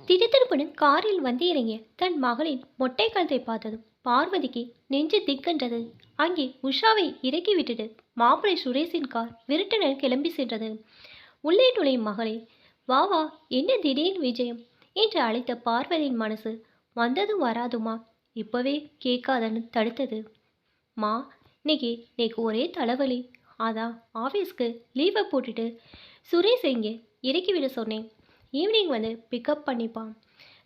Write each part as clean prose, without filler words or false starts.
திடுதிடுப்புன்னு காரில் வந்து இறங்கிய தன் மகளின் மொட்டை கழுத்தை பார்த்ததும் பார்வதிக்கு நெஞ்சு திக்கென்றது. அங்கே உஷாவை இறக்கி விட்டுட்டு மாப்பிள்ளை சுரேஷின் கார் விருட்டென கிளம்பி சென்றது. உள்ளே நுழையும் மகளே, வா வா, என்ன திடீர் விஜயம் என்று அழைத்த பார்வதியின் மனசு வந்ததும் வராதுமா இப்பவே கேட்காதன்னு தடுத்தது. மா, இன்னைக்கு ஒரே தலைவலி, அதான் ஆஃபீஸ்க்கு லீவை போட்டுட்டு சுரேஷ் இங்கே இறக்கிவிட சொன்னேன். ஈவினிங் வந்து பிக்கப் பண்ணிப்பான்.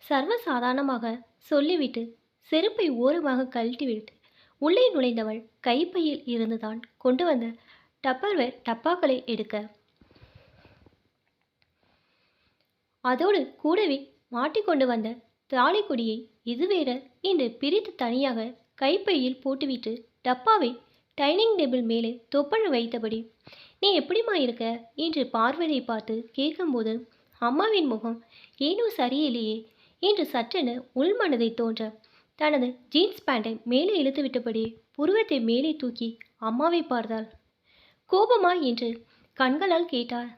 சர்வசாதாரணமாக சொல்லிவிட்டு செருப்பை ஓரமாக கழட்டிவிட்டு உள்ளே நுழைந்தவள் கைப்பையில் இருந்துதான் கொண்டு வந்த டப்பர்வேர் டப்பாக்களை எடுக்க, அதோடு கூடவே மாட்டிக்கொண்டு வந்த தாலிக்கொடியை இது வேற என்று பிரித்து தனியாக கைப்பையில் போட்டுவிட்டு டப்பாவை டைனிங் டேபிள் மேலே தொப்பன வைத்தபடி, நீ எப்படிமா இருக்க என்று பார்வதியை பார்த்து கேட்கும்போது அம்மாவின் முகம் ஏனோ சரியில்லையே என்று சற்றென உள்மனதை தோன்ற தனது ஜீன்ஸ் பேண்டை மேலே இழுத்து விட்டபடி புருவத்தை மேலே தூக்கி அம்மாவை பார்த்தாள். கோபமா என்று கண்களால் கேட்டாள்.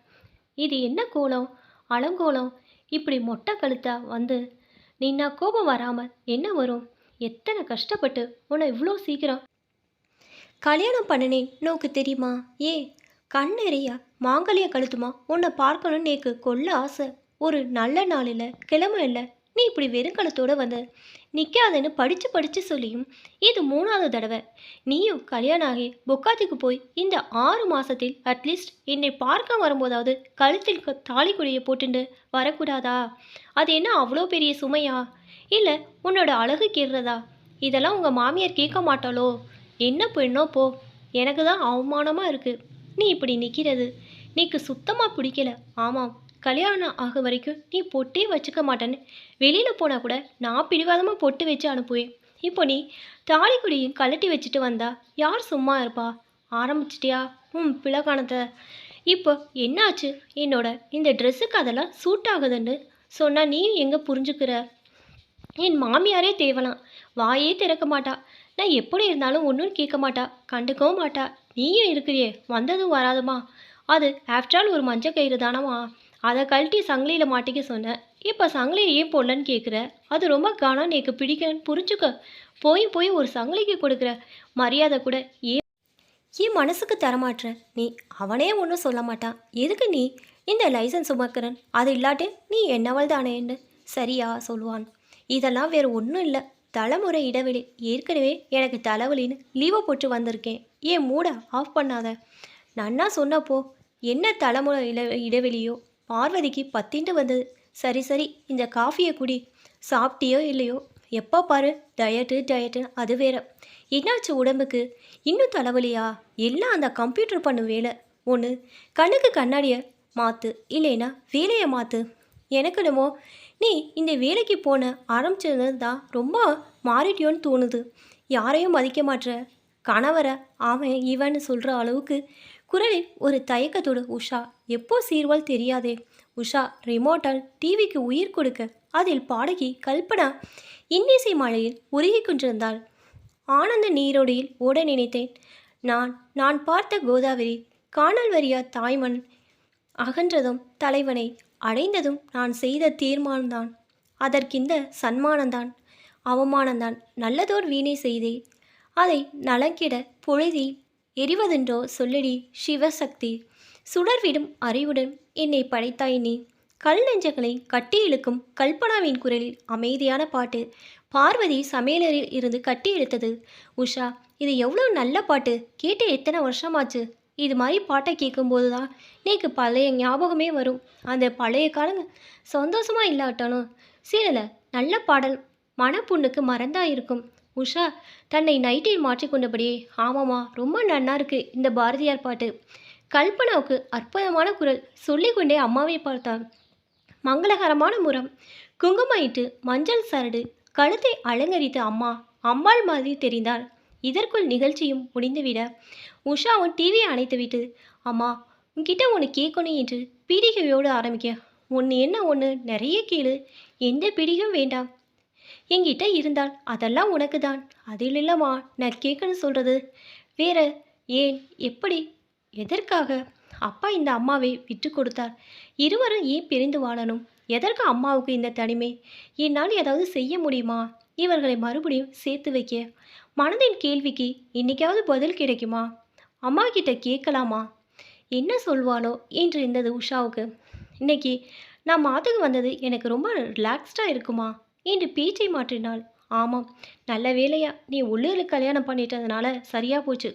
இது என்ன கோலம், அலங்கோலம், இப்படி மொட்டை கழுத்தா வந்து நின்னா கோபம் வராமல் என்ன வரும்? எத்தனை கஷ்டப்பட்டு உன்னை இவ்வளோ சீக்கிரம் கல்யாணம் பண்ணினேன் நோக்கு தெரியுமா? ஏ, கண் நிறைய மாங்கல்யம் கழுத்துமா உன்னை பார்க்கணும்னு நேக்கு கொள்ள ஆசை. ஒரு நல்ல நாளில் கிழமை இல்லை, நீ இப்படி வெறுங்கலத்தோடு வந்து நிற்காதுன்னு படித்து சொல்லியும் இது 3வது தடவை. நீயும் கல்யாணம் ஆகி பொக்காத்துக்கு போய் இந்த 6 மாதத்தில் அட்லீஸ்ட் என்னை பார்க்க வரும்போதாவது கழுத்தில் தாலிக்குடியை போட்டுண்டு வரக்கூடாதா? அது என்ன அவ்வளோ பெரிய சுமையா? இல்லை உன்னோட அழகு கேட்குறதா? இதெல்லாம் உங்கள் மாமியார் கேட்க மாட்டாளோ? என்ன பெண்ணோ போ, எனக்கு தான் அவமானமாக இருக்குது நீ இப்படி நிற்கிறது. நீக்கு சுத்தமாக பிடிக்கல. ஆமாம், கல்யாணம் ஆக வரைக்கும் நீ பொட்டே வச்சுக்க மாட்டேன்னு வெளியில் போனால் கூட நான் பிடிவாதமாக பொட்டு வச்சு அனுப்புவேன். இப்போ நீ தாலிக்குடியும் கழட்டி வச்சுட்டு வந்தா யார் சும்மா இருப்பா? ஆரம்பிச்சிட்டியா பிளகானத்தை? இப்போ என்னாச்சு? என்னோட இந்த ட்ரெஸ்ஸுக்கு அதெல்லாம் சூட் ஆகுதுன்னு சொன்னால் நீ எங்கே புரிஞ்சுக்கிற? என் மாமியாரே தேவலாம், வாயே திறக்க மாட்டா. நான் எப்படி இருந்தாலும் ஒன்றும் கேட்க மாட்டா, கண்டுக்கவும் மாட்டா. நீயும் இருக்கிறியே, வந்ததும் வராதுமா. அது ஆஃப்டர் ஆல் ஒரு மஞ்சள் கயிறு தானம்மா, அதை கழட்டி சங்கிலியில் மாட்டிக்க சொன்னேன். இப்போ சங்கிலியை ஏன் போடலன்னு கேட்குற? அது ரொம்ப காணம் எனக்கு பிடிக்கன்னு புரிஞ்சுக்க. போய் ஒரு சங்கிலிக்கு கொடுக்குற மரியாதை கூட ஏன் மனசுக்கு தரமாட்டுற நீ? அவனே ஒன்றும் சொல்ல மாட்டான். எதுக்கு நீ இந்த லைசன்ஸ் சுமக்கிறன்? அது இல்லாட்டி நீ என்னவள் தானேன்னு சரியா சொல்லுவான். இதெல்லாம் வேறு ஒன்றும் இல்லை, தலைமுறை இடைவெளி. ஏற்கனவே எனக்கு தலைவலின்னு லீவை போட்டு வந்திருக்கேன். ஏன் மூட ஆஃப் பண்ணாத. நன்னா சொன்னப்போ என்ன தலைமுறை இடைவெளியோ? பார்வதிக்கு பத்தின்ட்டு வந்தது. சரி, இந்த காஃபியை குடி. சாப்பிட்டியோ இல்லையோ, எப்போ பாரு டயட்டு அது வேற. என்னாச்சு உடம்புக்கு? இன்னும் தலைவலியா? எல்லாம் அந்த கம்ப்யூட்டர் பண்ணு வேலை. ஒன்று கண்ணுக்கு கண்ணாடியை மாற்று, இல்லைன்னா வேலையை மாற்று. எனக்கு என்னமோ நீ இந்த வேலைக்கு போன ஆரம்பிச்சது தான் ரொம்ப மாறிட்டியோன்னு தோணுது. யாரையும் மதிக்க மாட்டுற, கணவரை அவன் இவன்னு சொல்கிற அளவுக்கு. குரலில் ஒரு தயக்கத்தோடு, உஷா எப்போ சீர்வால் தெரியாதே. உஷா ரிமோட்டால் டிவிக்கு உயிர் கொடுக்க அதில் பாடகி கல்பனா இன்னிசை மழையில் உருகி கொண்டிருந்தாள். ஆனந்த நீரோடையில் ஓட நினைத்தேன் நான் பார்த்த கோதாவரி காணல் வரியா தாய்மண் அகன்றதும் தலைவனை அடைந்ததும் நான் செய்த தீர்மானம்தான். அதற்கிந்த சன்மானந்தான் அவமானந்தான். நல்லதோர் வீணை செய்தேன், அதை நலங்கிட பொழுதி எரிவதென்றோ சொல்லடி சிவசக்தி. சுடர்விடும் அறிவுடன் என்னை படைத்தாய் நீ. கல் நெஞ்சங்களை கட்டி இழுக்கும் கல்பனாவின் குரலில் அமைதியான பாட்டு பார்வதி சமையலரில் இருந்து கட்டி எடுத்தது. உஷா, இது எவ்வளோ நல்ல பாட்டு, கேட்டு எத்தனை வருஷமாச்சு? இது மாதிரி பாட்டை கேட்கும்போது தான் நீக்கு பழைய ஞாபகமே வரும். அந்த பழைய காலங்க சந்தோஷமாக இல்லாட்டாலும் சில நல்ல பாடல் மனப்புண்ணுக்கு மறந்தா இருக்கும். உஷா தன்னை நைட்டில் மாற்றிக்கொண்டபடியே, ஆமாம்மா, ரொம்ப நன்னா இருக்கு இந்த பாரதியார் பாட்டு. கல்பனாவுக்கு அற்புதமான குரல் சொல்லிக்கொண்டே அம்மாவை பார்த்தாள். மங்களகரமான முறம், குங்குமயிட்டு மஞ்சள் சரடு, கழுத்தை அலங்கரித்த அம்மா அம்பாள் மாதிரி தெரிந்தாள். இதற்குள் நிகழ்ச்சியும் முடிந்துவிட உஷாவும் டிவியை அணைத்துவிட்டு, அம்மா உன்கிட்ட ஒன்று கேட்கணும் என்று பீடிகையோடு ஆரம்பிக்க. ஒன்று நிறைய கேளு, எந்த பீடிகும் வேண்டாம். என்கிட்ட இருந்தால் அதெல்லாம் உனக்கு தான். அதில் இல்லைம்மா நான் கேட்கணும்னு சொல்கிறது. வேற ஏன், எப்படி, எதற்காக அப்பா இந்த அம்மாவை விட்டு கொடுத்தார்? இருவரும் ஏன் பிரிந்து வாழணும்? எதற்கு அம்மாவுக்கு இந்த தனிமை? என்னால் ஏதாவது செய்ய முடியுமா? இவர்களை மறுபடியும் சேர்த்து வைக்க. மனதின் கேள்விக்கு இன்னைக்காவது பதில் கிடைக்குமா? அம்மா கிட்ட கேட்கலாமா? என்ன சொல்வாளோ என்று இருந்தது உஷாவுக்கு. இன்னைக்கு நான் மாத்துக்கு வந்தது எனக்கு ரொம்ப ரிலாக்ஸ்டாக இருக்குமா என்று பேச்சை மாற்றினாள். ஆமாம், நல்ல வேலையா நீ உள்ளூரில் கல்யாணம் பண்ணிட்டதுனால சரியா போச்சு.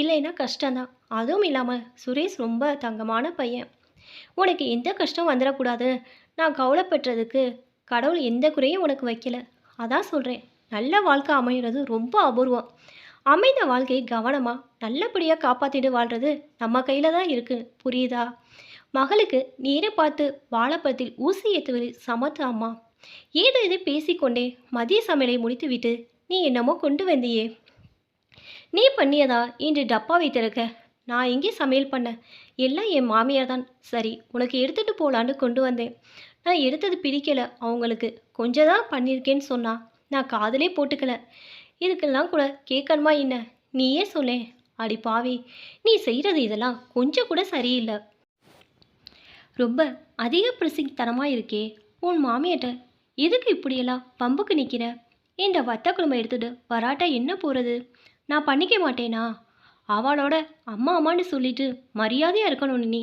இல்லைன்னா கஷ்டம்தான். அதுவும் இல்லாமல் சுரேஷ் ரொம்ப தங்கமான பையன். உனக்கு எந்த கஷ்டம் வந்துடக்கூடாது. நான் கவலைப்பட்டதுக்கு கடவுள் எந்த குறையும் உனக்கு வைக்கல. அதான் சொல்கிறேன், நல்ல வாழ்க்கை அமைகிறது ரொம்ப அபூர்வம். அமைந்த வாழ்க்கையை கவனமாக நல்லபடியாக காப்பாற்றிட்டு வாழ்கிறது நம்ம கையில் தான் இருக்குது. புரியுதா? மகளுக்கு நீரை பார்த்து வாழைப்பழத்தில் ஊசி ஏற்றுவதில் சமத்து அம்மா. ஏதோ இதை பேசிக்கொண்டே மதிய சமையலை முடித்துவிட்டு நீ என்னமோ கொண்டு வந்தியே, நீ பண்ணியதா என்று டப்பாவை திறக்க, நான் எங்கே சமையல் பண்ண, எல்லாம் என் மாமியார் தான். சரி உனக்கு எடுத்துகிட்டு போகலான்னு கொண்டு வந்தேன். நான் எடுத்தது பிடிக்கல அவங்களுக்கு. கொஞ்சம் தான் பண்ணியிருக்கேன்னு சொன்னா நான் காதலே போட்டுக்கல. இதுக்கெல்லாம் கூட கேட்கணுமா என்ன? நீயே சொல்லேன். அடி பாவி, நீ செய்கிறது இதெல்லாம் கொஞ்சம் கூட சரியில்லை. ரொம்ப அதிக பிரசித்தனமாக இருக்கே. உன் மாமியாட்ட எதுக்கு இப்படியெல்லாம் பம்புக்கு நிற்கிற? என்ற வத்த குழம்பை எடுத்துட்டு வராட்டா என்ன போகிறது? நான் பண்ணிக்க மாட்டேனா? அவளோட அம்மா அம்மான்னு சொல்லிட்டு மரியாதையாக இருக்கணும். நீ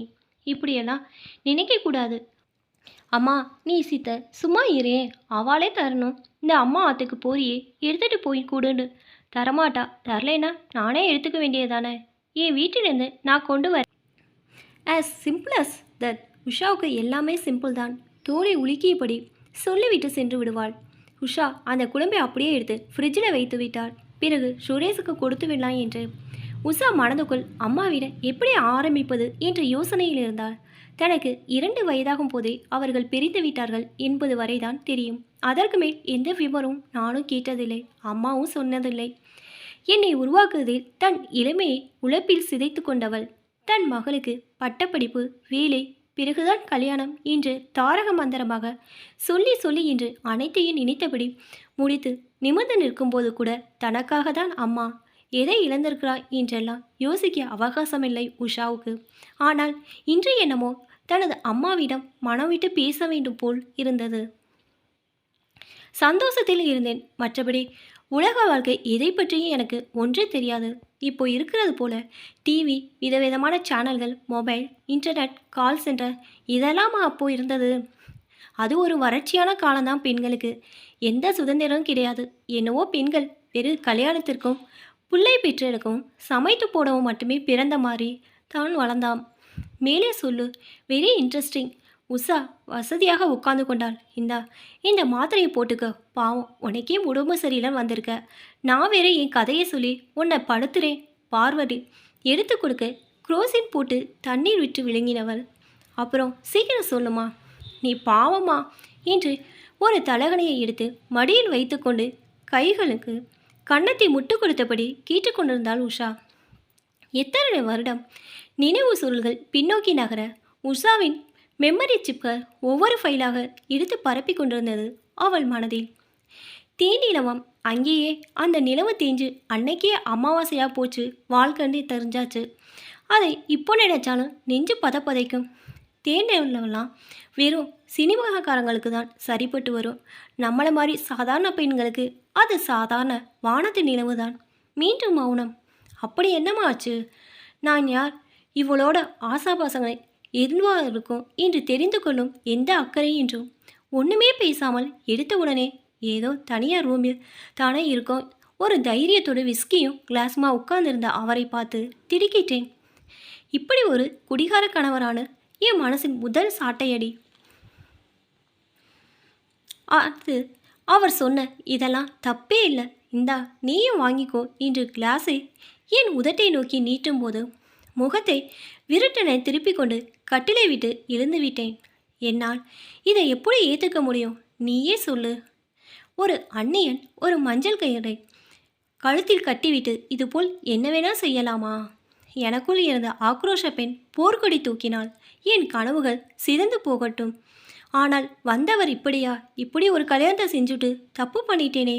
இப்படியெல்லாம் நினைக்கக்கூடாது. அம்மா நீ சித்த சும்மா இரே, அவளே தரணும். இந்த அம்மா ஆத்துக்கு போறியே, எடுத்துகிட்டு போய் கூடுன்னு தரமாட்டா. தரலைன்னா நானே எடுத்துக்க வேண்டியதானே. என் வீட்டிலேருந்து நான் கொண்டு வரேன். As simple as that. உஷாவுக்கு எல்லாமே சிம்பிள் தான். தோலை உலுக்கியபடி சொல்லிவிட்டு சென்று விடுவாள். உஷா அந்த குழம்பை அப்படியே எடுத்து ஃப்ரிட்ஜில் வைத்து விட்டாள். பிறகு சுரேஷுக்கு கொடுத்து விடலாம் என்று உஷா மனதுக்குள் அம்மாவிட எப்படி ஆரம்பிப்பது என்ற யோசனையில் இருந்தாள். தனக்கு 2 வயதாகும் போதே அவர்கள் பிரிந்து விட்டார்கள் என்பது வரைதான் தெரியும். அதற்கு மேல் எந்த விவரமும் நானும் கேட்டதில்லை, அம்மாவும் சொன்னதில்லை. என்னை உருவாக்குவதில் தன் இளமையை உழைப்பில் சிதைத்து கொண்டவள் தன் மகளுக்கு பட்டப்படிப்பு, வேலை, பிறகுதான் கல்யாணம் என்று தாரக மந்திரமாக சொல்லி சொல்லி இன்று அனைத்தையும் நினைத்தபடி முடித்து நிமிர்ந்து நிற்கும்போது கூட தனக்காக தான் அம்மா எதை இழந்திருக்கிறாய் என்றெல்லாம் யோசிக்க அவகாசமில்லை உஷாவுக்கு. ஆனால் இன்று என்னமோ தனது அம்மாவிடம் மனம் விட்டு பேச வேண்டும் போல் இருந்தது. சந்தோஷத்தில் இருந்தேன். மற்றபடி உலக வாழ்க்கை எதை பற்றியும் எனக்கு ஒன்றே தெரியாது. இப்போ இருக்கிறது போல டிவி, விதவிதமான சேனல்கள், மொபைல், இன்டர்நெட், கால் சென்டர் இதெல்லாம் அப்போ இருந்தது. அது ஒரு வறட்சியான காலம்தான். பெண்களுக்கு எந்த சுதந்திரமும் கிடையாது. என்னவோ பெண்கள் வெறும் கல்யாணத்திற்கும் பிள்ளை பெற்றெடுக்கவும் சமைத்து போடவும் மட்டுமே பிறந்த மாதிரி தான் வளர்ந்தாம். மேலே சொல்லு. Very interesting. உஷா வசதியாக உட்கார்ந்து கொண்டாள். இந்த மாத்திரையை போட்டுக்க. பாவம், உனக்கே உடம்பு சரியில்லை வந்திருக்க. நான் வேற என் கதையை சொல்லி உன்னை படுத்துறேன். பார்வதி எடுத்து கொடுக்க குரோசின் போட்டு தண்ணீர் விட்டு விழுங்கினவள். அப்புறம் சீக்கிரம் சொல்லுமா, நீ பாவமா என்று ஒரு தலகணையை எடுத்து மடியில் வைத்துக்கொண்டு கைகளுக்கு கன்னத்தை முட்டு கொடுத்தபடி கேட்டுக்கொண்டிருந்தாள் உஷா. எத்தனை வருடம் நினைவு சுருள்கள் பின்னோக்கி நகர உஷாவின் மெமரி சிப்கள் ஒவ்வொரு ஃபைலாக எடுத்து பரப்பி கொண்டிருந்தது அவள் மனதில். தேனிலவம் அங்கேயே அந்த நிலவு தேஞ்சு அன்னைக்கே அமாவாசையாக போச்சு. வாழ்க்கண்டு தெரிஞ்சாச்சு. அதை இப்போ நினைச்சாலும் நெஞ்சு பதைக்கும். தேனிலவெல்லாம் வெறும் சினிமாக்காரங்களுக்கு தான் சரிப்பட்டு வரும். நம்மளை மாதிரி சாதாரண பெண்களுக்கு அது சாதாரண வானத்து நிலவு தான். மீண்டும் மௌனம். அப்படி என்னமா ஆச்சு? நான் யார்? இவளோட ஆசாபாசங்களை எதுவாக இருக்கும் என்று தெரிந்து கொள்ளும் எந்த அக்கறையின்றும் ஒன்றுமே பேசாமல் எடுத்த உடனே ஏதோ தனியார் ரூமில் தானே இருக்கும் ஒரு தைரியத்தோடு விஸ்கியும் கிளாஸ்மா உட்கார்ந்திருந்த அவரை பார்த்து திடுக்கிட்டேன். இப்படி ஒரு குடிகார கணவரான என் மனசின் முதல் சாட்டையடி. அது அவர் சொன்ன இதெல்லாம் தப்பே இல்லை, இந்தா நீயும் வாங்கிக்கோ என்று கிளாஸை என் உதட்டை நோக்கி நீட்டும் போது முகத்தை விருட்டனை திருப்பிக் கொண்டு கட்டிலை விட்டு எழுந்து விட்டேன். என்னால் இதை எப்படி ஏற்றுக்க முடியும்? நீயே சொல்லு. ஒரு அந்நியன் ஒரு மஞ்சள் கயிறை கழுத்தில் கட்டிவிட்டு இதுபோல் என்ன வேணா செய்யலாமா? எனக்குள் இருந்த ஆக்ரோஷ பெண் போர்க்கொடி தூக்கினாள். என் கனவுகள் சிதைந்து போகட்டும். ஆனால் வந்தவர் இப்படியா? இப்படி ஒரு கல்யாணத்தை செஞ்சுட்டு தப்பு பண்ணிட்டேனே.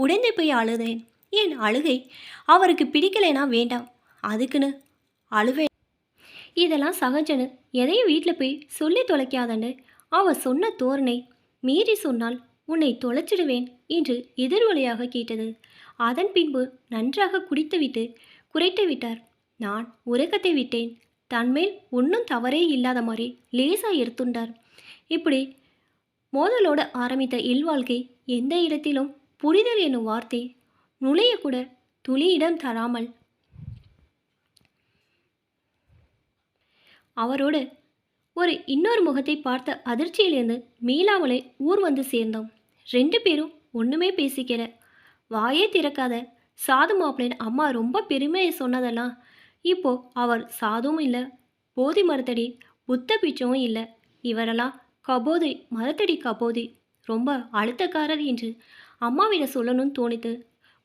உடைந்து போய் அழுதேன். என் அழுகை அவருக்கு பிடிக்கலைனா வேண்டாம், அதுக்குன்னு அழுவேன். இதெல்லாம் சகஜன்னு எதையும் வீட்டில் போய் சொல்லி தொலைக்காதன்னு அவ சொன்ன தோரணை மீறி சொன்னால் உன்னை தொலைச்சிடுவேன் என்று எதிர்வொலியாக கேட்டது. அதன் பின்பு நன்றாக குடித்துவிட்டு குறைத்து விட்டார். நான் உறக்கத்தை விட்டேன். தன்மேல் ஒன்றும் தவறே இல்லாத மாதிரி லேசா எடுத்துண்டார். இப்படி மோதலோட ஆரம்பித்த இல்வாழ்க்கை எந்த இடத்திலும் புரிதல் என்னும் வார்த்தை நுழையக்கூட துளியிடம் தராமல் அவரோடு இன்னொரு முகத்தை பார்த்த அதிர்ச்சியிலிருந்து மீளாமலே ஊர் வந்து சேர்ந்தோம். 2 பேரும் ஒன்றுமே பேசிக்கல. வாயே திறக்காத சாது மாப்பிள்ளைன்னு அம்மா ரொம்ப பெருமையை சொன்னதெல்லாம் இப்போ அவர் சாதுவும் இல்லை, போதி மரத்தடி புத்த பிச்சவும் இல்லை. இவரெல்லாம் கபோதி மரத்தடி கபோதி, ரொம்ப அழுத்தக்காரர் என்று அம்மாவிடம் சொல்லணும்னு தோணித்து.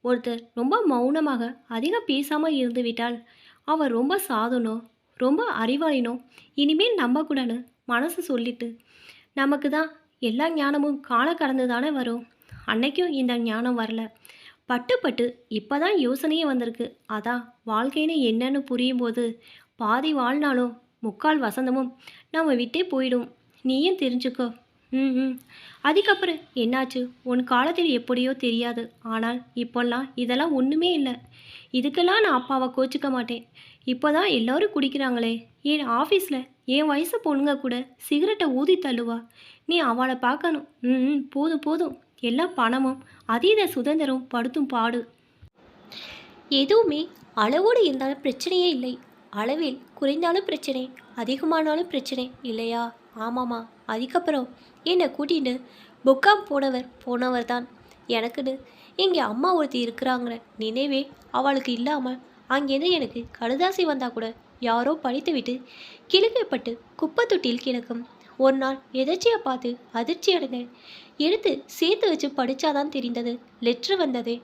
ஒருத்தர் ரொம்ப மௌனமாக அதிகம் பேசாமல் இருந்து விட்டால் அவர் ரொம்ப சாதுனோ ரொம்ப அறிவாளினோ இனிமேல் நம்பக்கூடாதுன்னு மனசு சொல்லிட்டு, நமக்கு தான் எல்லா ஞானமும் காண கடந்து தானே வரும். அன்னைக்கும் இந்த ஞானம் வரல. பட்டு இப்போ தான் யோசனையே வந்திருக்கு. அதான் வாழ்க்கைன்னு என்னன்னு புரியும் போது பாதி வாழ்நாளும் முக்கால் வசந்தமும் நம்ம விட்டே போயிடும். நீயும் தெரிஞ்சுக்கோ. அதுக்கப்புறம் என்னாச்சு? உன் காலத்தில் எப்படியோ தெரியாது. ஆனால் இப்போல்லாம் இதெல்லாம் ஒன்றுமே இல்லை. இதுக்கெல்லாம் நான் அப்பாவை கோச்சிக்க மாட்டேன். இப்போ தான் எல்லோரும் குடிக்கிறாங்களே. என் ஆஃபீஸில் என் வயசு பொண்ணுங்க கூட சிகரெட்டை ஊதி தள்ளுவா. நீ அவளை பார்க்கணும். போதும் போதும். எல்லாம் பணமும் அதீத சுதந்திரம் படுத்தும் பாடு. எதுவுமே அளவோடு இருந்தாலும் பிரச்சனையே இல்லை. அளவில் குறைந்தாலும் பிரச்சனை, அதிகமானாலும் பிரச்சனை இல்லையா? ஆமாம்மா. அதுக்கப்புறம் என்னை கூட்டிகிட்டு புக்காம் போனவர் தான். எனக்குன்னு இங்கே அம்மா ஒருத்தி இருக்கிறாங்கிற நினைவே அவளுக்கு இல்லாமல் அங்கேருந்து எனக்கு கடுதாசி வந்தால் கூட யாரோ படித்து விட்டு கிழக்கப்பட்டு குப்பை தொட்டியில் கிடக்கும். ஒரு நாள் எதாச்சியாக பார்த்து அதிர்ச்சி அடைந்தேன். எடுத்து சேர்த்து வச்சு படித்தாதான் தெரிந்தது. லெட்ரு வந்ததே.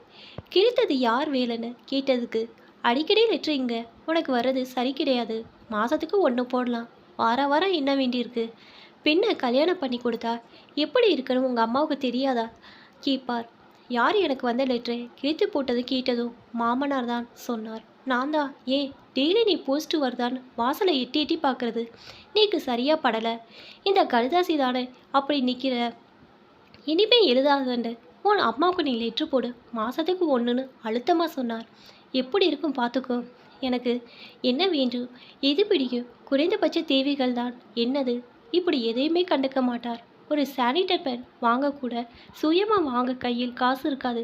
கிழித்தது யார் வேலைன்னு கேட்டதுக்கு, அடிக்கடி லெட்ரு இங்கே உனக்கு வர்றது சரி கிடையாது. மாதத்துக்கு 1 போடலாம். வாரம் என்ன வேண்டியிருக்கு. பெண்ணை கல்யாணம் பண்ணி கொடுத்தா எப்படி இருக்கணும் உங்கள் அம்மாவுக்கு தெரியாதா கேட்பார். யார் எனக்கு வந்த லெட்டரை கிழித்து போட்டது கேட்டதும் மாமனார் தான் சொன்னார். நான் தான், ஏன் டெய்லி நீ போஸ்ட்டு வருதான்னு வாசலை எட்டி எட்டி பார்க்குறது நீக்கு சரியாக படலை. இந்த கடுதாசி தானே அப்படி நிற்கிற. இனிமே எழுதாதண்டு உன் அம்மாவுக்கு நீ லெட்ரு போடு. மாதத்துக்கு 1ன்னு அழுத்தமாக சொன்னார். எப்படி இருக்கும் பார்த்துக்கோ. எனக்கு என்ன வேண்டும், எது பிடிக்கும், குறைந்தபட்ச தேவைகள் தான். என்னது இப்படி எதையுமே கண்டுக்க மாட்டார். ஒரு சானிட்டர் பேன் வாங்கக்கூட சுயமாக வாங்க கையில் காசு இருக்காது.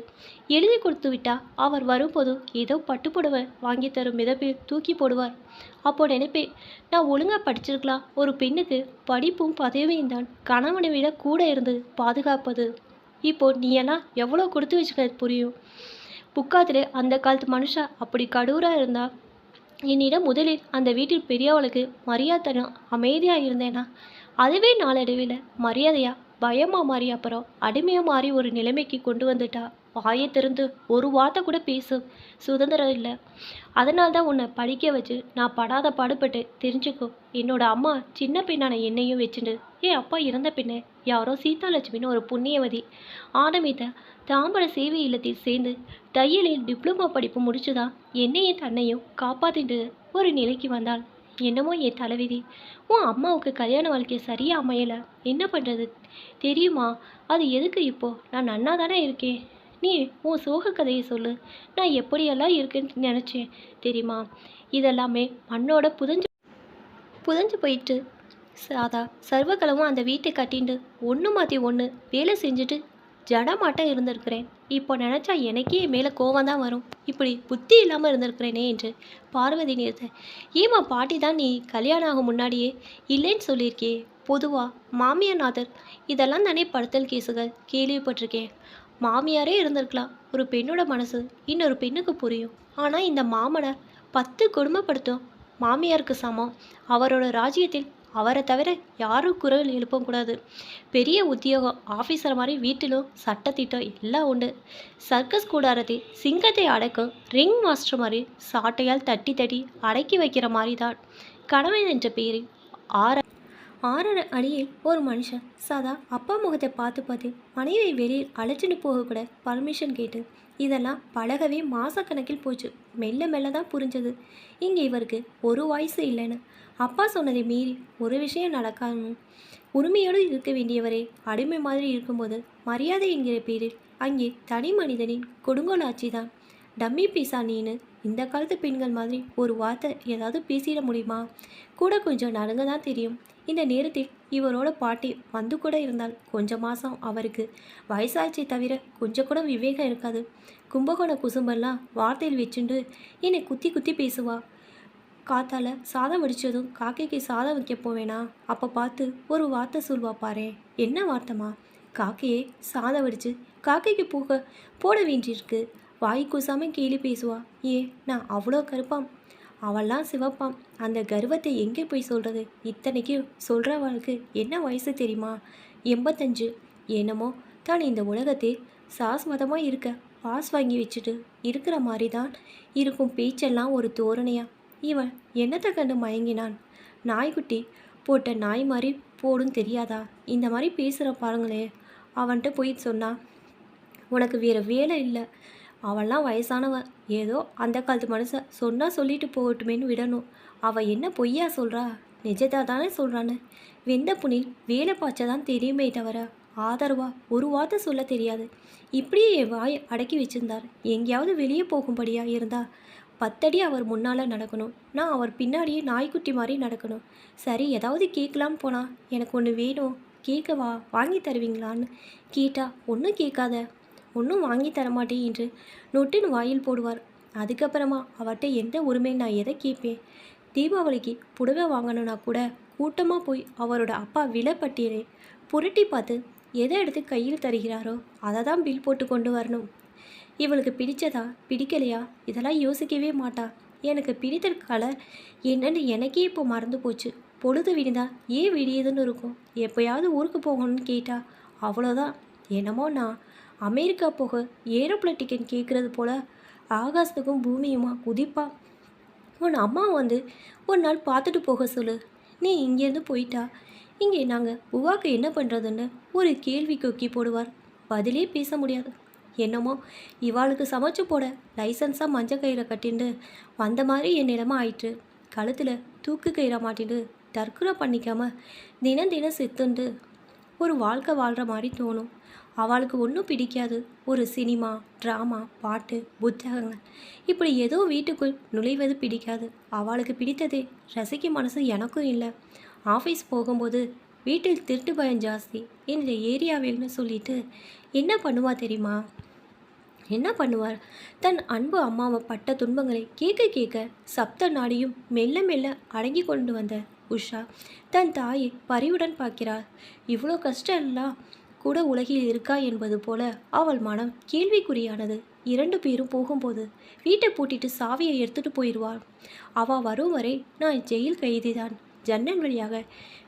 எழுதி கொடுத்து விட்டா அவர் வரும்போது ஏதோ பட்டுப்புடவை வாங்கி தரும் மிதப்பில் தூக்கி போடுவார். அப்போ நினைப்பேன், நான் ஒழுங்காக படிச்சிருக்கலாம். ஒரு பெண்ணுக்கு படிப்பும் பதவியும் தான் கணவனை விட கூட இருந்து பாதுகாப்பது. இப்போ நீ எல்லாம் எவ்வளோ கொடுத்து வச்சுக்க புரியும். புக்காத்தில் அந்த காலத்து மனுஷா அப்படி கடூராக இருந்தால் என்னிடம் முதலில் அந்த வீட்டில் பெரியவளுக்கு மரியாதை அமைதியாக இருந்தேனா அதுவே நாளடைவில் மரியாதையா பயமாக மாறி அப்புறம் அடிமையாக மாறி ஒரு நிலைமைக்கு கொண்டு வந்துட்டா. வாயை திறந்து ஒரு வார்த்தை கூட பேசும் சுதந்திரம் இல்லை. அதனால தான் உன்னை படிக்க வச்சு நான் படாத பாடுபட்டு. தெரிஞ்சுக்கோ, என்னோட அம்மா சின்ன பெண்ணான என்னையும் வச்சுட்டு என் அப்பா இறந்த பின்ன யாரோ சீதாலட்சுமின்னு ஒரு புண்ணியவதி ஆரம்பித்த தாம்பர சேவை இல்லத்தில் சேர்ந்து தையலில் டிப்ளமா படிப்பு முடிச்சுதான் என்னையும் தன்னையும் காப்பாற்றிட்டு ஒரு நிலைக்கு வந்தாள். என்னமோ என் தலைவிதி. உன் அம்மாவுக்கு கல்யாண வாழ்க்கை சரியாக அமையலை. என்ன பண்ணுறது தெரியுமா? அது எதுக்கு? இப்போ நான் நன்னா தானே இருக்கேன். நீ உன் சோக கதையை சொல்லு. நான் எப்படியெல்லாம் இருக்குன்னு நினச்சேன் தெரியுமா? இதெல்லாமே மண்ணோட புதஞ்சு போயிட்டு சாதா சர்வகலமும் அந்த வீட்டை கட்டிண்டு ஒன்று மாற்றி ஒன்று வேலை செஞ்சுட்டு ஜடமாட்டம் இருந்திருக்கிறேன். இப்போ நினச்சா எனக்கே மேலே கோவம் தான் வரும். இப்படி புத்தி இல்லாமல் இருந்திருக்கிறேனே என்று பார்வதி நிறுத்த. ஏமா பாட்டி தான் நீ கல்யாணம் ஆகும் முன்னாடியே இல்லைன்னு சொல்லியிருக்கே. பொதுவாக மாமியார்நாதர் இதெல்லாம் தானே படுத்தல் கேஸுகள் கேள்விப்பட்டிருக்கேன். மாமியாரே இருந்திருக்கலாம். ஒரு பெண்ணோட மனசு இன்னொரு பெண்ணுக்கு புரியும். ஆனால் இந்த மாமனார் 10 குடும்பப்படுத்தும் மாமியாருக்கு சமம். அவரோட ராஜ்யத்தில் அவரை தவிர யாரும் குரல் எழுப்பக்கூடாது. பெரிய உத்தியோகம், ஆஃபீஸர் மாதிரி வீட்டிலும் சட்டத்திட்டம் எல்லாம் உண்டு. சர்க்கஸ் கூடாரத்தில் சிங்கத்தை அடக்கும் ரிங் மாஸ்டர் மாதிரி சாட்டையால் தட்டி தட்டி அடக்கி வைக்கிற மாதிரி தான். கணவன் என்ற பேரில் 6 அடியில் ஒரு மனுஷன் சாதா அப்பா முகத்தை பார்த்து பார்த்து மனைவியை வெளியில் அழைச்சிட்டு போக கூட பர்மிஷன் கேட்டு இதெல்லாம் பழகவே மாசக்கணக்கில் போச்சு. மெல்ல மெல்ல தான் புரிஞ்சது இங்கே இவருக்கு ஒரு வாய்ஸ் இல்லைன்னு. அப்பா சொன்னதை மீறி ஒரு விஷயம் நடக்காம உரிமையோடு இருக்க வேண்டியவரே அடிமை மாதிரி இருக்கும்போது மரியாதை என்கிற பேரில் அங்கே தனி மனிதனின் கொடுங்கோலாட்சி தான். டம்மி பீஸா நீனு இந்த காலத்து பெண்கள் மாதிரி ஒரு வார்த்தை ஏதாவது பேசிட முடியுமா? கூட கொஞ்சம் நடுங்க தான் தெரியும். இந்த நேரத்தில் இவரோட பாட்டி வந்து கூட இருந்தால் கொஞ்சம் மாதம் அவருக்கு வயசாச்சே தவிர கொஞ்சம் கூட விவேகம் இருக்காது. கும்பகோண குசும்பெல்லாம் வார்த்தையில் வச்சுண்டு என்னை குத்தி குத்தி பேசுவா. காத்தால சாதம் வடித்ததும் காக்கைக்கு சாதம் வைக்க போவேனா அப்போ பார்த்து ஒரு வார்த்தை சொல்வா பாரு. என்ன வார்த்தைமா? காக்கையே சாதம் வடித்து காக்கைக்கு போட வேண்டியிருக்கு. வாய் கூசாமல் கேலி பேசுவா. நான் அவ்வளோ கருப்பாம், அவள்லாம் சிவப்பாம். அந்த கர்வத்தை எங்கே போய் சொல்கிறது? இத்தனைக்கு சொல்கிறவளுக்கு என்ன வயசு தெரியுமா? 85. என்னமோ தான் இந்த உலகத்தை சாஸ்வதமாக இருக்க பாஸ் வாங்கி வச்சுட்டு இருக்கிற மாதிரி தான் இருக்கும். பேச்செல்லாம் ஒரு தோரணையா? இவன் என்னத்தை கண்டு மயங்கினான்? நாய்க்குட்டி போட்ட நாய் மாதிரி போடும் தெரியாதா? இந்த மாதிரி பேசுகிற பாருங்களே. அவன்கிட்ட போய் சொன்னா உனக்கு வேறு வேலை இல்லை, அவள்லாம் வயசானவ, ஏதோ அந்த காலத்து மனுஷன் சொன்னால் சொல்லிட்டு போகட்டுமேன்னு விடணும். அவள் என்ன பொய்யா சொல்கிறா? நிஜத்தா தானே சொல்கிறான்னு. வெந்த புனில் வேலை பாய்ச்ச தான் தெரியுமே தவிர ஆதரவா ஒரு வார்த்தை சொல்ல தெரியாது. இப்படியே என் வாய் அடக்கி வச்சிருந்தார். எங்கேயாவது வெளியே போகும்படியாக இருந்தா 10 அடி அவர் முன்னால் நடக்கணும், நான் அவர் பின்னாடியே நாய்க்குட்டி மாதிரி நடக்கணும். சரி, ஏதாவது கேட்கலான்னு போனால் எனக்கு ஒன்று வேணும், கேட்கவா, வாங்கி தருவீங்களான்னு கேட்டா ஒன்றும் கேட்காத, ஒன்றும் வாங்கி தரமாட்டேன் என்று நொட்டின் வாயில் போடுவார். அதுக்கப்புறமா அவர்கிட்ட எந்த உரிமையை நான் எதை கேட்பேன்? தீபாவளிக்கு புடவை வாங்கணுன்னா கூட கூட்டமாக போய் அவரோட அப்பா விலைப்பட்டியலை புரட்டி பார்த்து எதை எடுத்து கையில் தருகிறாரோ அதை தான் பில் போட்டு கொண்டு வரணும். இவளுக்கு பிடிச்சதா பிடிக்கலையா இதெல்லாம் யோசிக்கவே மாட்டா. எனக்கு பிடித்த கலர் என்னன்னு எனக்கே இப்போ மறந்து போச்சு. பொழுது விடிந்தா ஏன் விடியுதுன்னு இருக்கும். எப்போயாவது ஊருக்கு போகணும்னு கேட்டா அவ்வளோதான். என்னமோ நான் அமெரிக்கா போக ஏரோப்ளேன் டிக்கெட் கேட்குறது போல ஆகாசத்துக்கும் பூமியுமா குதிப்பா. உன் அம்மா வந்து ஒரு நாள் பார்த்துட்டு போக சொல்லு. நீ இங்கேருந்து போயிட்டா இங்கே நாங்கள் உவாக்கு என்ன பண்ணுறதுன்னு ஒரு கேள்வி கொக்கி போடுவார். பதிலே பேச முடியாது. என்னமோ இவாளுக்கு சமைச்சு போட லைசன்ஸாக மஞ்சள் கயிறை கட்டிண்டு வந்த மாதிரி என் நிலமை ஆயிட்டு. கழுத்தில் தூக்கு கயிறை மாட்டிட்டு தற்கொலை பண்ணிக்காம தினம் தினம் செத்துண்டு ஒரு வாழ்க்கை வாழ்கிற மாதிரி தோணும். அவளுக்கு ஒன்றும் பிடிக்காது. ஒரு சினிமா, ட்ராமா, பாட்டு, புத்தகங்கள், இப்படி ஏதோ வீட்டுக்குள் நுழைவது பிடிக்காது. அவளுக்கு பிடித்ததே ரசிக்கும் மனசு எனக்கும் இல்லை. ஆஃபீஸ் போகும்போது வீட்டில் திருட்டு பயம் ஜாஸ்தி இந்த ஏரியாவில்னு சொல்லிட்டு என்ன பண்ணுவா தெரியுமா? என்ன பண்ணுவார்? தன் அன்பு அம்மாவை பட்ட துன்பங்களை கேட்க கேட்க சப்த நாடியும் மெல்ல மெல்ல அடங்கி கொண்டு வந்த உஷா தன் தாயை பரிவுடன் பார்க்கிறாள். இவ்வளோ கஷ்டம் எல்லாம் கூட உலகில் இருக்கா என்பது போல அவள் மனம் கேள்விக்குறியானது. 2 பேரும் போகும்போது வீட்டை பூட்டிட்டு சாவியை எடுத்துட்டு போயிடுவாள். அவள் வரும் வரை நான் ஜெயில் கைதிதான். ஜன்னல் வழியாக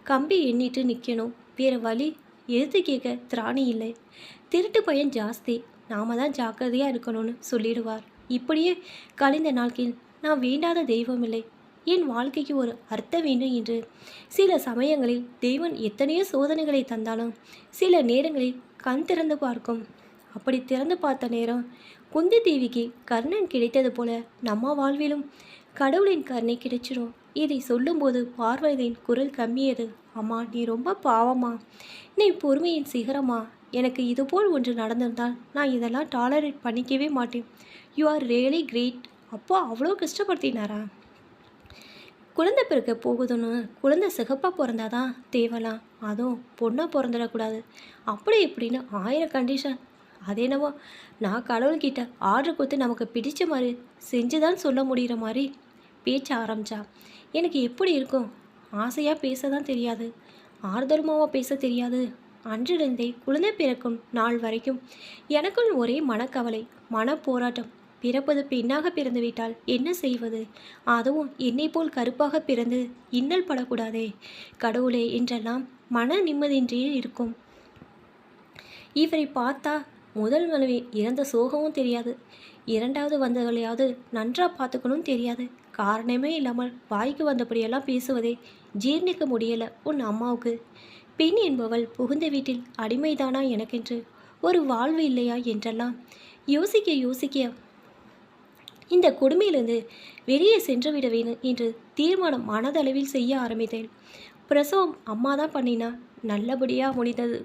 கம்பி எண்ணிட்டு நிற்கணும். வேறு வழி எதிர்த்து கேட்க திராணி இல்லை. திருட்டு பையன் ஜாஸ்தி, நாம தான் ஜாக்கிரதையாக இருக்கணும்னு சொல்லிடுவார். இப்படியே கழிந்த நாட்களில் நான் வேண்டாத தெய்வம் இல்லை, என் வாழ்க்கைக்கு ஒரு அர்த்தம் வேண்டும் என்று. சில சமயங்களில் தெய்வம் எத்தனையோ சோதனைகளை தந்தாலும் சில நேரங்களில் கண் திறந்து பார்க்கும். அப்படி திறந்து பார்த்த நேரம் குந்தி தேவிக்கு கர்ணன் கிடைத்தது போல நம்ம வாழ்விலும் கடவுளின் கருணை கிடைச்சிடும். இதை சொல்லும்போது பார்வதியின் குரல் கம்மியது. அம்மா, நீ ரொம்ப பாவமா, நீ பொறுமையின் சிகரமா. எனக்கு இதுபோல் ஒன்று நடந்திருந்தால் நான் இதெல்லாம் டாலரேட் பண்ணிக்கவே மாட்டேன். You are really great. அப்போ அவ்வளோ கஷ்டப்படுத்தினாரா? குழந்தை பிறக்க போகுதுன்னு குழந்தை சிகப்பாக பிறந்தாதான் தேவலாம், அதுவும் பொண்ணாக பிறந்துடக்கூடாது, அப்படி இப்படின்னு 1000 கண்டிஷன். அதேனவோ நான் கடவுள்கிட்ட ஆர்டர் கொடுத்து நமக்கு பிடிச்ச மாதிரி செஞ்சுதான் சொல்ல முடிகிற மாதிரி பேச்ச ஆரம்பிச்சா. எனக்கு எப்படி இருக்கும்? ஆசையாக பேச தான் தெரியாது, ஆறுதலுமாவா பேச தெரியாது. அன்றிலிருந்தே குழந்தை பிறக்கும் நாள் வரைக்கும் எனக்குள் ஒரே மனக்கவலை, மன போராட்டம். பிறப்பது பெண்ணாக பிறந்து விட்டால் என்ன செய்வது? அதுவும் என்னை போல் கருப்பாக பிறந்து இன்னல் படக்கூடாதே கடவுளே என்றெல்லாம் மன நிம்மதியின்றியே இருக்கும். இவரை பார்த்தா முதல் மனைவி இறந்த சோகமும் தெரியாது, 2வது வந்தவளையாவது நன்றாக பார்த்துக்கணும் தெரியாது. காரணமே இல்லாமல் வாய்க்கு வந்தபடியெல்லாம் பேசுவதே ஜீர்ணிக்க முடியல உன் அம்மாவுக்கு. பெண் என்பவள் புகுந்த வீட்டில் அடிமைதானா எனக்கென்று ஒரு வாழ்வு இல்லையா என்றெல்லாம் யோசிக்க யோசிக்க இந்த கொடுமையிலிருந்து வெளியே சென்று விட வேணும் என்று தீர்மானம் மனதளவில் செய்ய ஆரம்பித்தேன். பிரசவம் அம்மா தான் பண்ணினா. நல்லபடியாக முடிந்தது.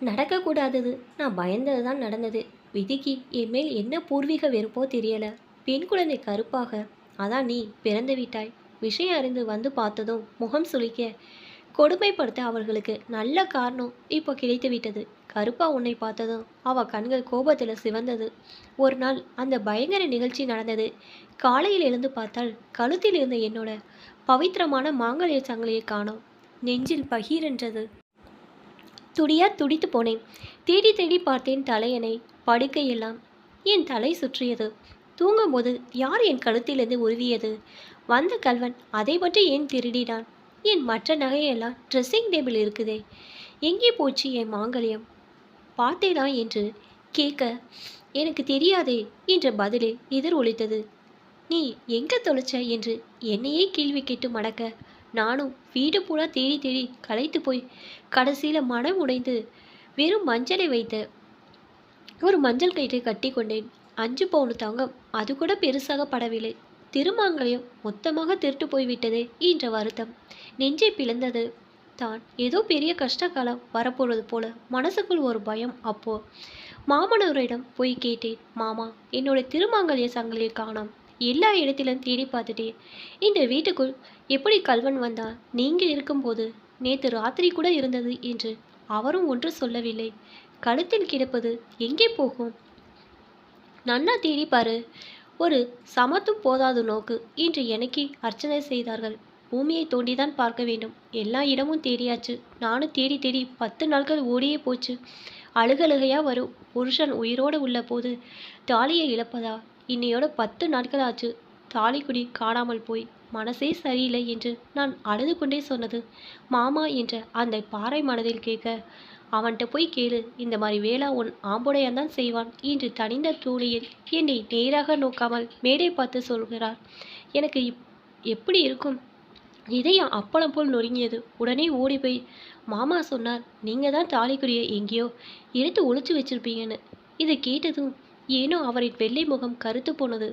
நடக்கக்கூடாதது நான் பயந்தது தான் நடந்தது. விதிக்கு என் மேல் என்ன பூர்வீக வெறுப்போ தெரியல. பெண் குழந்தை கருப்பாக, அதான் நீ பிறந்து விட்டாய். விஷயம் அறிந்து வந்து பார்த்ததும் முகம் சுளிக்க, கொடுமைப்படுத்த அவர்களுக்கு நல்ல காரணம் இப்போ கிடைத்து விட்டது. கருப்பா உன்னை பார்த்ததும் அவ கண்கள் கோபத்தில் சிவந்தது. ஒரு நாள் அந்த பயங்கர நிகழ்ச்சி நடந்தது. காலையில் எழுந்து பார்த்தால் கழுத்தில் இருந்த என்னோட பவித்திரமான மாங்கல்ய சங்கிலியை காணோம். நெஞ்சில் பகீரென்றது. துடியா துடித்து போனேன். தேடி தேடி பார்த்தேன் தலையணை, படுக்கையெல்லாம். என் தலை சுற்றியது. தூங்கும்போது யார் என் கழுத்திலிருந்து உருவியது? வந்த கல்வன் அதை பற்றி ஏன் திருடினான்? என் மற்ற நகையெல்லாம் ட்ரெஸ்ஸிங் டேபிள் இருக்குதே, எங்கே போச்சு என் மாங்கல்யம்? பார்த்தேனா என்று கேட்க, எனக்கு தெரியாதே என்ற பதிலே எதிர் ஒலித்தது. நீ எங்கே தொலைச்ச என்று என்னையே கேள்வி கேட்டு மடக்க, நானும் வீடு பூரா தேடி தேடி களைத்து போய் கடைசியில் மனம் உடைந்து வெறும் மஞ்சளை வைத்த ஒரு மஞ்சள் கயிற்றை கட்டி கொண்டேன். 5 பவுன் தங்கம், அது கூட பெருசாக படவில்லை. திருமாங்கல்யம் மொத்தமாக திருட்டு போய்விட்டதே என்ற வருத்தம் நெஞ்சை பிளந்தது. தான் ஏதோ பெரிய கஷ்ட காலம் வரப்போறது போல மனசுக்குள் ஒரு பயம். அப்போ மாமனவரிடம் போய் கேட்டேன், மாமா, என்னோட திருமாங்கல்ய சங்கிலியை காணோம். எல்லா இடத்திலும் தேடி பார்த்துட்டேன். இந்த வீட்டுக்குள் எப்படி கல்வன் வந்தான்? நீங்கள் இருக்கும்போது நேற்று ராத்திரி கூட இருந்தது என்று. அவரும் ஒன்று சொல்லவில்லை. கழுத்தில் கிடப்பது எங்கே போகும்? நன்னா தேடி பாரு, ஒரு சமத்தும் போதாது நோக்கு என்று எனக்கே அர்ச்சனை செய்தார்கள். பூமியை தோண்டிதான் பார்க்க வேண்டும். எல்லா இடமும் தேடியாச்சு. நானும் தேடி தேடி 10 நாட்கள் ஓடியே போச்சு. அழுகழுகையா வரும். புருஷன் உயிரோடு உள்ள போது தாலியை இழப்பதா? இன்னையோட 10 நாட்கள் ஆச்சு தாலிக்குடி காணாமல் போய். மனசே சரியில்லை என்று நான் அழுது கொண்டே சொன்னது மாமா என்ற அந்த பாறை மனதில் கேட்க, அவன்கிட்ட போய் கேளு, இந்த மாதிரி வேளா உன் ஆம்புடையான் செய்வான் என்று தனிந்த தூளியில் என்னை நேராக நோக்காமல் மேடை பார்த்து சொல்கிறார். எனக்கு எப்படி இருக்கும்? இதயம் அப்பளம் போல் நொறுங்கியது. உடனே ஓடி போய் மாமா சொன்னார், நீங்கள் தான் தாலிக்குடியை எங்கேயோ எடுத்து ஒளிச்சு வச்சிருப்பீங்கன்னு. இதை கேட்டதும் ஏனோ அவரின் வெள்ளை முகம் கருத்து போனது.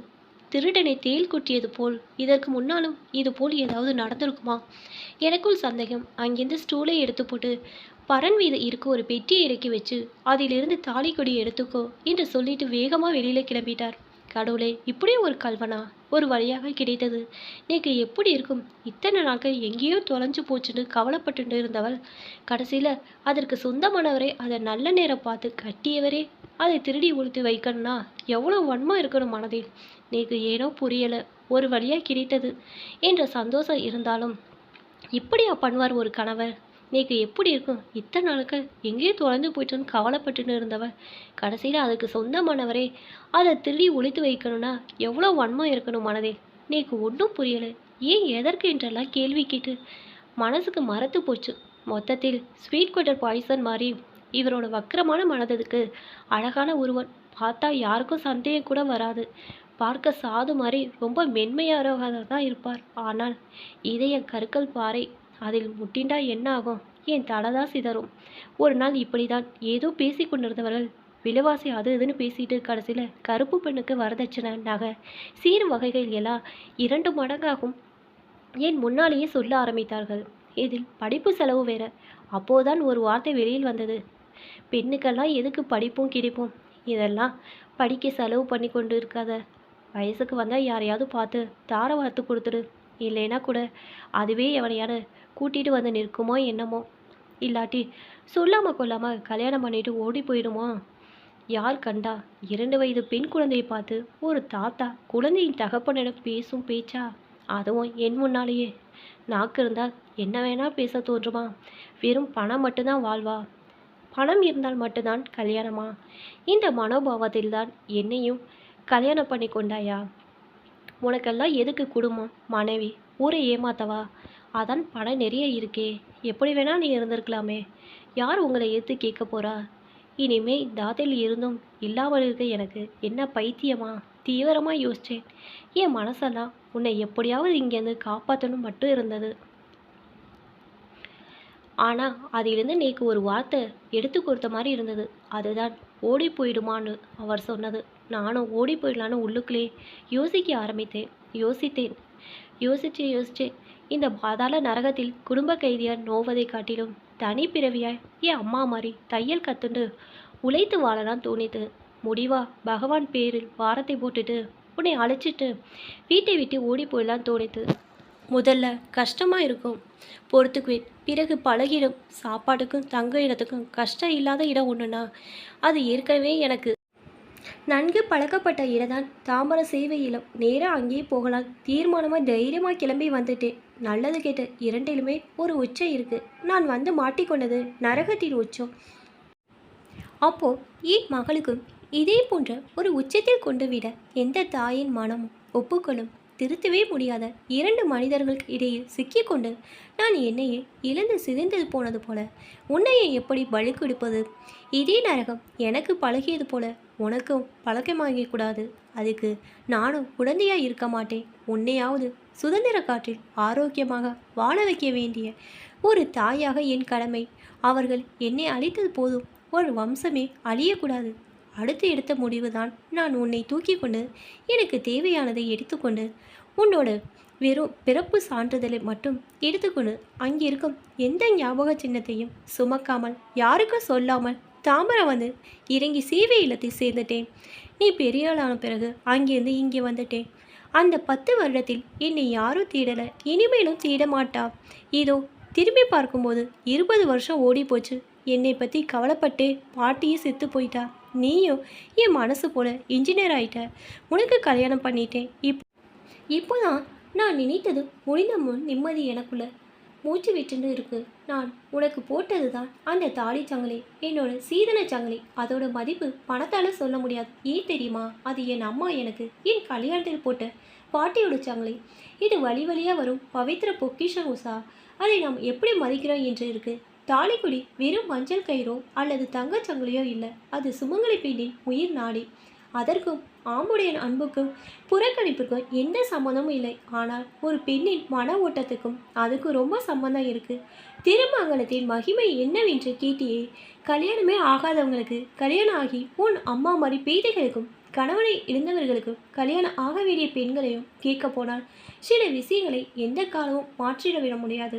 திருடனை தேல் குட்டியது போல். இதற்கு முன்னாலும் இது போல் ஏதாவது நடந்திருக்குமா? எனக்குள் சந்தேகம். அங்கிருந்து ஸ்டூலை எடுத்து போட்டு பரன் மீது இருக்க ஒரு பெட்டியை இறக்கி வச்சு அதிலிருந்து தாலிக்கொடியை எடுத்துக்கோ என்று சொல்லிட்டு வேகமாக வெளியில் கிளம்பிட்டார். கடவுளே, இப்படியும் ஒரு கல்வனா? ஒரு வழியாக கிடைத்தது. நேக்கு எப்படி இருக்கும்? இத்தனை நாட்கள் எங்கேயோ தொலைஞ்சு போச்சுன்னு கவலைப்பட்டு இருந்தவள் கடைசியில் அதற்கு சொந்தமானவரே, அதை நல்ல நேரம் பார்த்து கட்டியவரே அதை திருடி ஒழித்து வைக்கணும்னா எவ்வளோ வன்மம் இருக்கணும் மனதில். நேக்கு ஏனோ புரியலை. ஒரு வழியாக கிடைத்தது என்ற சந்தோஷம் இருந்தாலும் இப்படியா பண்ணுவார் ஒரு கணவர்? நேக்கு எப்படி இருக்கும்? இத்தனை நாட்கள் எங்கேயோ தொலைந்து போயிட்டுன்னு கவலைப்பட்டுன்னு இருந்தவள் கடைசியில் அதுக்கு சொந்தமானவரே அதை திருடி ஒழித்து வைக்கணும்னா எவ்வளோ வன்மம் இருக்கணும் மனதில். நேக்கு ஒன்றும் புரியலை. ஏன் எதற்கு என்றெல்லாம் கேள்வி கேட்டு மனசுக்கு மறத்து போச்சு. மொத்தத்தில் ஸ்வீட் குவார்ட்டர் பாய்சன் மாதிரி இவரோட வக்கரமான மனதுக்கு அழகான உருவம். பார்த்தா யாருக்கும் சந்தேகம் கூட வராது. பார்க்க சாது மாதிரி ரொம்ப மென்மையாக தான் இருப்பார். ஆனால் இதயம் கருக்கல் பாறை. அதில் முட்டிண்டா என்ன ஆகும்? என் தலைதான் சிதறும். ஒரு நாள் இப்படி தான் ஏதோ பேசி கொண்டிருந்தவர்கள் விலைவாசி அது இதுன்னு பேசிட்டு கடைசியில் கருப்பு பெண்ணுக்கு வரதட்சணை, நகை, சீர் வகைகள் எல்லாம் 2 மடங்காகும் என் முன்னாலேயே சொல்ல ஆரம்பித்தார்கள். இதில் படிப்பு செலவு வேற. அப்போதான் ஒரு வார்த்தை வெளியில் வந்தது, பெண்ணுக்கெல்லாம் எதுக்கு படிப்பும் கிடைப்பும்? இதெல்லாம் படிக்க செலவு பண்ணி கொண்டு இருக்காத. வயசுக்கு வந்தால் யாரையாவது பார்த்து தார வார்த்து கொடுத்துடு. இல்லைன்னா கூட அதுவே எவனையாவது கூட்டிகிட்டு வந்து நிற்குமோ என்னமோ. இல்லாட்டி சொல்லாமல் கொள்ளாமல் கல்யாணம் பண்ணிட்டு ஓடி போயிடுமோ. யார் கண்டா 2 வயது பெண் குழந்தையை பார்த்து ஒரு தாத்தா குழந்தையின் தகப்பனிடம் பேசும் பேச்சா? அதுவும் என் முன்னாலேயே. நாக்கு இருந்தால் என்ன வேணால் பேச தோன்றுமா? வெறும் பணம் மட்டும்தான் வாழ்வா? பணம் இருந்தால் மட்டும்தான் கல்யாணமா? இந்த மனோபாவத்தில்தான் என்னையும் கல்யாணம் பண்ணி கொண்டாயா? உனக்கெல்லாம் எதுக்கு குடும்பம், மனைவி, ஊரை ஏமாத்தவா? அதான் பணம் நிறைய இருக்கே, எப்படி வேணா நீ இருந்திருக்கலாமே. யார் உங்களை ஏற்று கேட்க போறா? இனிமே தாத்தில் இருந்தும் இல்லாமல் இருக்க எனக்கு என்ன பைத்தியமா? தீவிரமாக யோசித்தேன். என் மனசெல்லாம் உன்னை எப்படியாவது இங்கேருந்து காப்பாற்றணும் மட்டும் இருந்தது. ஆனால் அதிலிருந்து நேக்கு ஒரு வார்த்தை எடுத்து கொடுத்த மாதிரி இருந்தது. அதுதான் ஓடி போயிடுமான்னு அவர் சொன்னது. நானும் ஓடி போயிடலான்னு உள்ளுக்குள்ளே யோசிக்க ஆரம்பித்தேன். யோசித்தேன். யோசிச்சேன். இந்த பாதாள நரகத்தில் குடும்ப கைதியார் நோவதை காட்டிலும் தனி பிறவியாய் என் அம்மா மாதிரி தையல் கத்துண்டு உழைத்து வாழலாம் தோணித்து. முடிவா பகவான் பேரில் வாரத்தை போட்டுட்டு உன்னை அழைச்சிட்டு வீட்டை விட்டு ஓடி போயிடலாம் தோணித்து. முதல்ல கஷ்டமா இருக்கும், பொறுத்துக்குவேன். பிறகு பழகிடும். சாப்பாட்டுக்கும் தங்க இடத்துக்கும் கஷ்டம் இல்லாத இடம் ஒன்றுனா அது ஏற்கனவே எனக்கு நன்கு பழக்கப்பட்ட இடம்தான். தாம்பரம் சேவை இல்லம். நேராக அங்கேயே போகலாம் தீர்மானமாக தைரியமாக கிளம்பி வந்துட்டேன். நல்லது கேட்ட இரண்டிலுமே ஒரு உச்சம் இருக்கு. நான் வந்து மாட்டிக்கொண்டது நரகத்தின் உச்சம். அப்போ என் மகளுக்கும் இதே போன்ற ஒரு உச்சத்தில் கொண்டு விட எந்த தாயின் மனமும் ஒப்புக்கொள்ளும். திருத்தவே முடியாத இரண்டு மனிதர்களுக்கு இடையில் சிக்கிக்கொண்டு நான் என்னையே இழந்து சிதைந்தது போனது போல உன்னையே எப்படி பலி கொடுப்பது? இதே நரகம் எனக்கு பழகியது போல உனக்கும் பழக்கமாகக்கூடாது. அதுக்கு நானும் உடந்தையாக இருக்க மாட்டேன். உன்னையாவது சுதந்திர காற்றில் ஆரோக்கியமாக வாழ வைக்க வேண்டிய ஒரு தாயாக என் கடமை. அவர்கள் என்னை அழித்தது போதும். ஒரு வம்சமே அழியக்கூடாது. அடுத்து எடுத்த முடிவுதான் நான் உன்னை தூக்கி கொண்டு எனக்கு தேவையானதை எடுத்துக்கொண்டு உன்னோட வெறும் பிறப்பு சான்றிதழை மட்டும் எடுத்துக்கொண்டு அங்கிருக்கும் எந்த ஞாபக சின்னத்தையும் சுமக்காமல் யாருக்கும் சொல்லாமல் தாம்பரம் வந்து இறங்கி சேவை இல்லத்தை சேர்ந்துட்டேன். நீ பெரியாளான பிறகு அங்கேருந்து இங்கே வந்துட்டேன். அந்த 10 வருடத்தில் என்னை யாரும் தேடலை, இனிமேலும் தேட மாட்டா. இதோ திரும்பி பார்க்கும்போது 20 வருஷம் ஓடி போச்சு. என்னை பற்றி கவலைப்பட்டே பாட்டியே செத்து போயிட்டா. நீயும் என் மனசு போல இன்ஜினியர் ஆகிட்ட. உனக்கு கல்யாணம் பண்ணிட்டேன். இப்போதான் நான் நினைத்தது முடிந்த முன் நிம்மதி எனக்குள்ள மூச்சு விட்டுன்னு இருக்கு. நான் உனக்கு போட்டது தான் அந்த தாலி சங்கிலி, என்னோட சீதன சங்கிலி. அதோட மதிப்பு பணத்தால் சொல்ல முடியாது. ஏன் தெரியுமா? அது என் அம்மா எனக்கு என் கல்யாணத்தில் போட்ட பாட்டியோட சங்கிலி. இது வழி வழியாக வரும் பவித்திர பொக்கிஷம் உஷா. அதை நாம் எப்படி மதிக்கிறோம் என்று இருக்கு. தாலிக்குடி வெறும் மஞ்சள் கயிறோ அல்லது தங்கச் சங்கிலியோ இல்லை. அது சுமங்கலி பெண்ணின் உயிர் நாடி. அதற்கும் ஆம்புடைய அன்புக்கும் புறக்கணிப்புக்கும் எந்த சம்மந்தமும் இல்லை. ஆனால் ஒரு பெண்ணின் மன ஓட்டத்துக்கும் அதுக்கும் ரொம்ப சம்மந்தம் இருக்கு. திருமங்கலத்தின் மகிமை என்னவென்று கேட்டியே. கல்யாணமே ஆகாதவங்களுக்கு கல்யாணம் ஆகி உன் அம்மா மாதிரி பேதைகளுக்கும் கணவனை இழந்தவர்களுக்கும் கல்யாணம் ஆக வேண்டிய பெண்களையும் கேட்க போனால் சில விஷயங்களை எந்த காலமும் மாற்றிட விட முடியாது.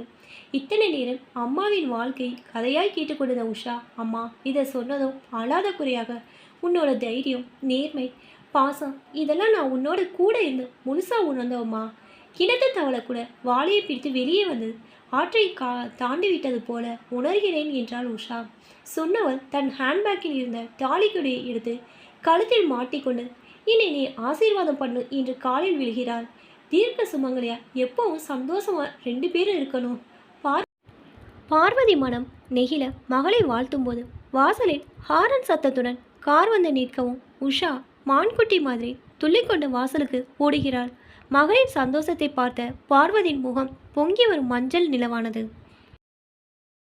இத்தனை நேரம் அம்மாவின் வாழ்க்கை கதையாய் கேட்டுக்கொண்டத உஷா அம்மா இதை சொன்னதும் அழாத குறையாக உன்னோட தைரியம், நேர்மை, பாசம் இதெல்லாம் நான் உன்னோட கூட இருந்து முழுசாக உணர்ந்தவம்மா. கிணத்து தவளை கூட வாழையை பிடித்து வெளியே வந்து ஆற்றை தாண்டி விட்டது போல உணர்கிறேன் என்றாள் உஷா. சொன்னவள் தன் ஹேண்ட்பேக்கில் இருந்த தாலிக்குடியை எடுத்து கழுத்தில் மாட்டிக்கொண்டு என்னை நீ ஆசீர்வாதம் பண்ணு என்று காலில் விழுகிறாள். தீர்க்க சுமங்கலியா எப்பவும் சந்தோஷமா 2 பேரும் இருக்கணும். பார்வதி மனம் நெகிழ மகளை வாழ்த்தும்போது வாசலில் ஹாரன் சத்தத்துடன் கார் வந்து நிற்கவும் உஷா மான்குட்டி மாதிரி துள்ளிக்கொண்டு வாசலுக்கு ஓடுகிறாள். மகளின் சந்தோஷத்தை பார்த்த பார்வதியின் முகம் பொங்கி வரும் மஞ்சள் நிலவானது.